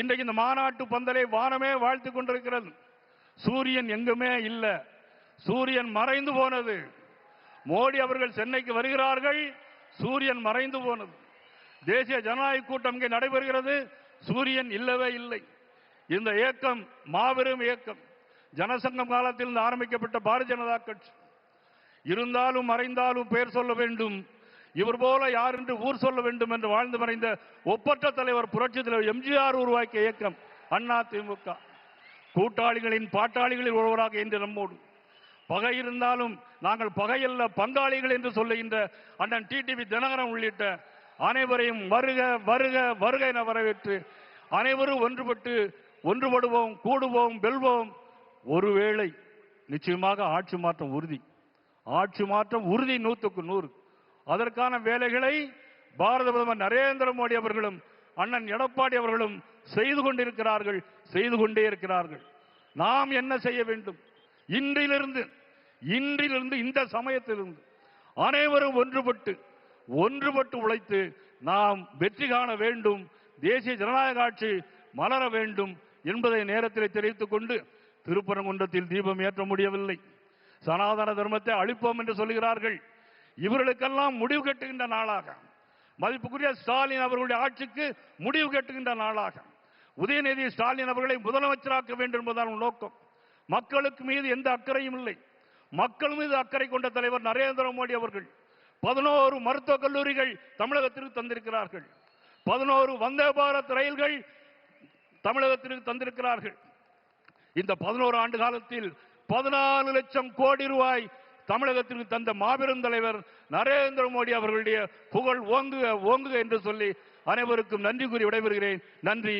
இன்றைக்கு இந்த மாநாட்டு பந்தலை வானமே வாழ்த்து கொண்டிருக்கிறது. சூரியன் எங்குமே இல்லை, சூரியன் மறைந்து போனது. மோடி அவர்கள் சென்னைக்கு வருகிறார்கள், சூரியன் மறைந்து போனது. தேசிய ஜனநாயக கூட்டம் இங்கே நடைபெறுகிறது, சூரியன் இல்லவே இல்லை. இந்த இயக்கம் மாபெரும் இயக்கம். ஜனசங்கம் காலத்தில் இருந்து ஆரம்பிக்கப்பட்ட பாரதிய ஜனதா கட்சி. இருந்தாலும் மறைந்தாலும் பெயர் சொல்ல வேண்டும், இவர் போல யார் என்று ஊர் சொல்ல வேண்டும் என்று வாழ்ந்து மறைந்த ஒப்பற்ற தலைவர் புரட்சி தலைவர் எம்ஜிஆர் உருவாக்கிய இயக்கம் அண்ணா திமுக. கூட்டாளிகளின் பாட்டாளிகளில் ஒருவராக இன்று நம்மோடு. பகை இருந்தாலும் நாங்கள் பகையல்ல பங்காளிகள் என்று சொல்லுகின்ற அண்ணன் டிடிவி தினகரன் உள்ளிட்ட அனைவரையும் வருக வருக வருக என வரவேற்று அனைவரும் ஒன்றுபடுவோம், கூடுவோம், வெல்வோம். ஒருவேளை நிச்சயமாக ஆட்சி மாற்றம் உறுதி, ஆட்சி மாற்றம் உறுதி 100க்கு 100. அதற்கான வேலைகளை பாரத பிரதமர் நரேந்திர மோடி அவர்களும் அண்ணன் எடப்பாடி அவர்களும் செய்து கொண்டிருக்கிறார்கள், செய்து கொண்டே இருக்கிறார்கள். நாம் என்ன செய்ய வேண்டும்? இன்றிலிருந்து இந்த சமயத்திலிருந்து அனைவரும் ஒன்றுபட்டு உழைத்து நாம் வெற்றி காண வேண்டும், தேசிய ஜனநாயக ஆட்சி மலர வேண்டும் என்பதை நேரத்தில் தெரிவித்துக் கொண்டு, திருப்பரங்குன்றத்தில் தீபம் ஏற்ற முடியவில்லை, சனாதன தர்மத்தை அழிப்போம் என்று சொல்கிறார்கள். இவர்களுக்கெல்லாம் முடிவு கட்டுகின்ற நாளாக, மதிப்புக்குரிய ஸ்டாலின் அவர்களுடைய ஆட்சிக்கு முடிவு கட்டுகின்ற நாளாக, உதயநிதி ஸ்டாலின் அவர்களை முதலமைச்சராக்க வேண்டும் என்பதால் நோக்கம். மக்களுக்கு மீது எந்த அக்கறையும் இல்லை. மக்கள் மீது அக்கறை கொண்ட தலைவர் நரேந்திர மோடி அவர்கள் 11 மருத்துவக் கல்லூரிகள் தமிழகத்திற்கு தந்திருக்கிறார்கள், 11 வந்தே பாரத் ரயில்கள் தமிழகத்திற்கு தந்திருக்கிறார்கள். இந்த 11 ஆண்டு காலத்தில் 14 லட்சம் கோடி ரூபாய் தமிழகத்திற்கு தந்த மாபெரும் தலைவர் நரேந்திர மோடி அவர்களுடைய புகழ் ஓங்குக ஓங்குக என்று சொல்லி அனைவருக்கும் நன்றி கூறி விடைபெறுகிறேன். நன்றி.